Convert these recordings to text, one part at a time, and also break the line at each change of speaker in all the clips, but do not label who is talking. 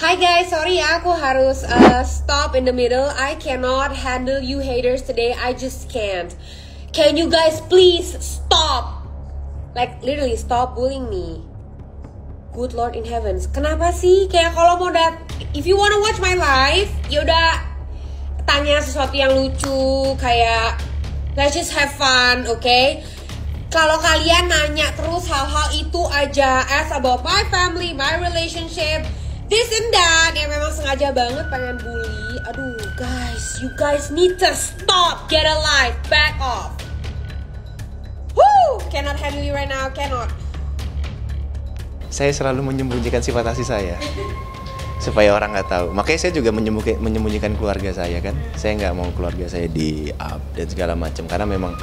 Hi guys, sorry ya, aku harus stop in the middle. I cannot handle you haters today. I just can't. Can you guys please stop? Like literally stop bullying me. Good Lord in heavens. Kenapa sih? Kayak kalau mau if you wanna watch my live, yaudah tanya sesuatu yang lucu, kayak let's just have fun, okay? Kalau kalian nanya terus hal-hal itu aja, ask about my family, my relationship, this and that, yang memang sengaja banget pengen bully. Aduh guys, you guys need to stop. Get a life, back off. Woo, cannot handle you right now, cannot.
Saya selalu menyembunyikan sifat asli saya supaya orang nggak tahu. Makanya saya juga menyembunyikan keluarga saya kan. Saya nggak mau keluarga saya di up dan segala macam karena memang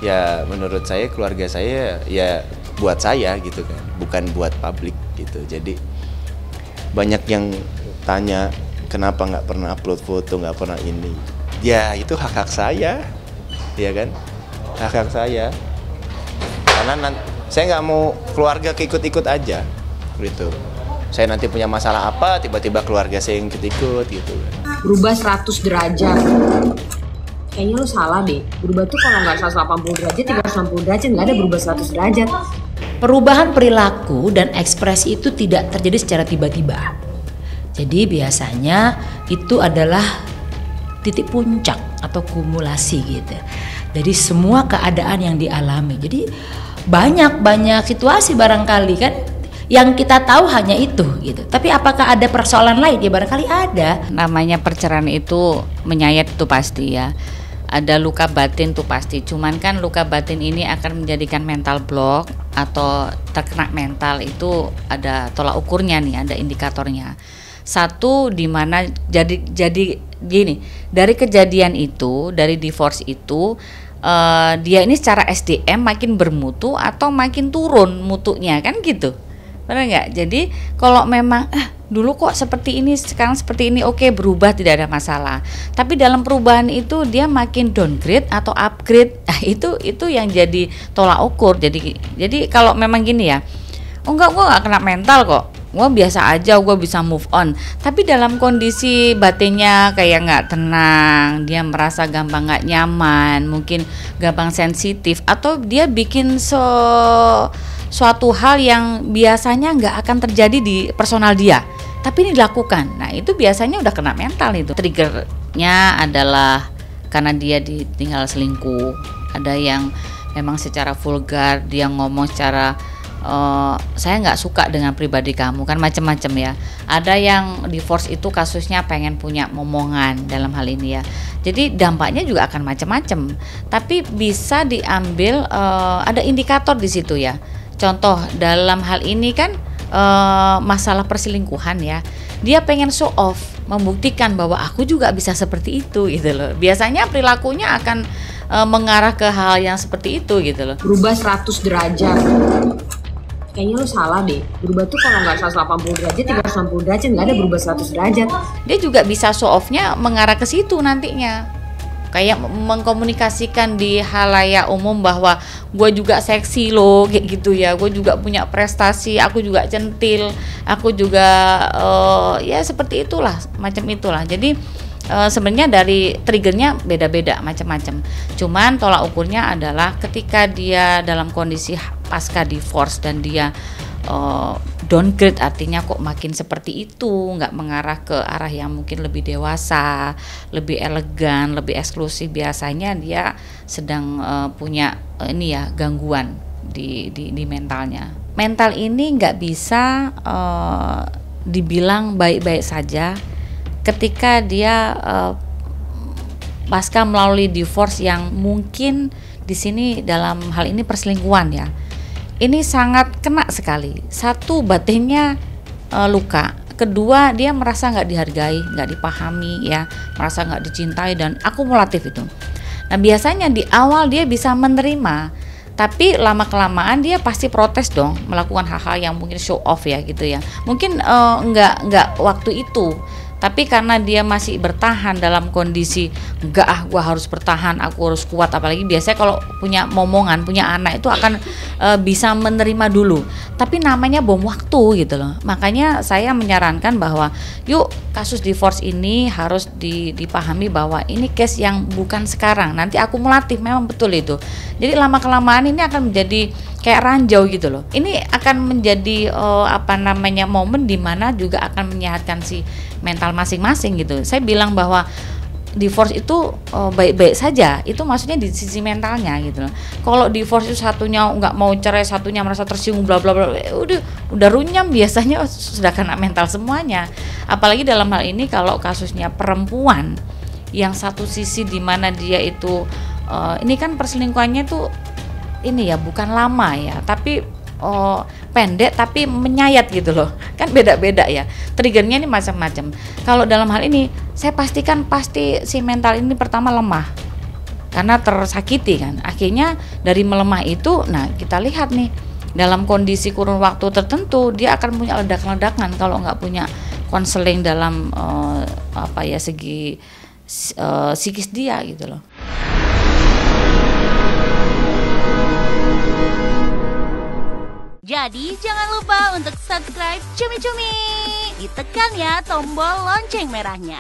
ya menurut saya keluarga saya ya buat saya gitu kan, bukan buat publik gitu. Jadi banyak yang tanya kenapa nggak pernah upload foto, nggak pernah ini. Ya itu hak saya, ya kan, hak saya. Karena saya nggak mau keluarga keikut-ikut aja, gitu. Saya nanti punya masalah apa, tiba-tiba keluarga saya yang ikut-ikut gitu.
Berubah 100 derajat. Kayaknya lu salah deh. Berubah tuh kalau nggak 180 derajat, 360 derajat, nggak ada berubah 100 derajat.
Perubahan perilaku dan ekspresi itu tidak terjadi secara tiba-tiba. Jadi biasanya itu adalah titik puncak atau kumulasi gitu. Dari semua keadaan yang dialami. Jadi banyak situasi barangkali kan yang kita tahu hanya itu gitu. Tapi apakah ada persoalan lain? Ya barangkali ada.
Namanya perceraian itu menyayat itu pasti ya. Ada luka batin tuh pasti. Cuman kan luka batin ini akan menjadikan mental block atau terkena mental itu ada tolak ukurnya nih, ada indikatornya. Satu di mana jadi gini, dari kejadian itu, dari divorce itu dia ini secara SDM makin bermutu atau makin turun mutunya kan gitu. Benar nggak? Jadi kalau memang dulu kok seperti ini, sekarang seperti ini, oke, berubah, tidak ada masalah. Tapi dalam perubahan itu dia makin downgrade atau upgrade, itu yang jadi tolak ukur. Jadi kalau memang gini ya, enggak, gue nggak kena mental kok, gue biasa aja, gue bisa move on. Tapi dalam kondisi batinnya kayak nggak tenang, dia merasa gampang nggak nyaman, mungkin gampang sensitif, atau dia bikin suatu hal yang biasanya nggak akan terjadi di personal dia, tapi ini dilakukan. Nah itu biasanya udah kena mental itu. Triggernya adalah karena dia ditinggal selingkuh. Ada yang memang secara vulgar dia ngomong secara saya nggak suka dengan pribadi kamu, kan macam-macam ya. Ada yang divorce itu kasusnya pengen punya momongan dalam hal ini ya. Jadi dampaknya juga akan macam-macam. Tapi bisa diambil ada indikator di situ ya. Contoh dalam hal ini kan masalah perselingkuhan ya, dia pengen show off, membuktikan bahwa aku juga bisa seperti itu gitu loh. Biasanya perilakunya akan mengarah ke hal yang seperti itu gitu loh.
Berubah 100 derajat. Kayaknya lu salah deh. Berubah tuh kalau nggak 180 derajat, 360 derajat, nggak ada berubah 100 derajat.
Dia juga bisa show off-nya mengarah ke situ nantinya. Kayak mengkomunikasikan di halayak umum bahwa gue juga seksi loh, kayak gitu ya, gue juga punya prestasi, aku juga centil, aku juga ya seperti itulah, macam itulah. Jadi sebenarnya dari triggernya beda-beda macam-macam. Cuman tolak ukurnya adalah ketika dia dalam kondisi pasca divorce dan dia downgrade, artinya kok makin seperti itu, nggak mengarah ke arah yang mungkin lebih dewasa, lebih elegan, lebih eksklusif. Biasanya dia sedang punya ini ya, gangguan di mentalnya. Mental ini nggak bisa dibilang baik-baik saja ketika dia pasca melalui divorce yang mungkin di sini dalam hal ini perselingkuhan ya. Ini sangat kena sekali. Satu, batinnya luka. Kedua, dia merasa nggak dihargai, nggak dipahami ya, merasa nggak dicintai dan akumulatif itu. Nah biasanya di awal dia bisa menerima, tapi lama kelamaan dia pasti protes dong, melakukan hal-hal yang mungkin show off ya gitu ya. Mungkin nggak waktu itu, Tapi karena dia masih bertahan dalam kondisi enggak gua harus bertahan, aku harus kuat, apalagi biasanya kalau punya momongan, punya anak itu akan bisa menerima dulu. Tapi namanya bom waktu gitu loh. Makanya saya menyarankan bahwa yuk kasus divorce ini harus dipahami bahwa ini case yang bukan sekarang, nanti akumulatif, memang betul itu. Jadi lama kelamaan ini akan menjadi kayak ranjau gitu loh. Ini akan menjadi momen dimana juga akan menyehatkan si mental masing-masing gitu. Saya bilang bahwa divorce itu baik-baik saja, itu maksudnya di sisi mentalnya gitu loh. Kalau divorce itu satunya nggak mau cerai, satunya merasa tersinggung bla bla bla, udah runyam biasanya sudah kena mental semuanya. Apalagi dalam hal ini kalau kasusnya perempuan yang satu sisi di mana dia itu ini kan perselingkuhannya tuh ini ya bukan lama ya, tapi pendek tapi menyayat gitu loh, kan beda-beda ya, triggernya ini macam-macam. Kalau dalam hal ini saya pastikan pasti si mental ini pertama lemah karena tersakiti kan, akhirnya dari melemah itu, nah kita lihat nih dalam kondisi kurun waktu tertentu dia akan punya ledakan-ledakan kalau nggak punya konseling dalam segi psikis dia gitu loh.
Jadi jangan lupa untuk subscribe Cumi Cumi. Ditekan ya tombol lonceng merahnya.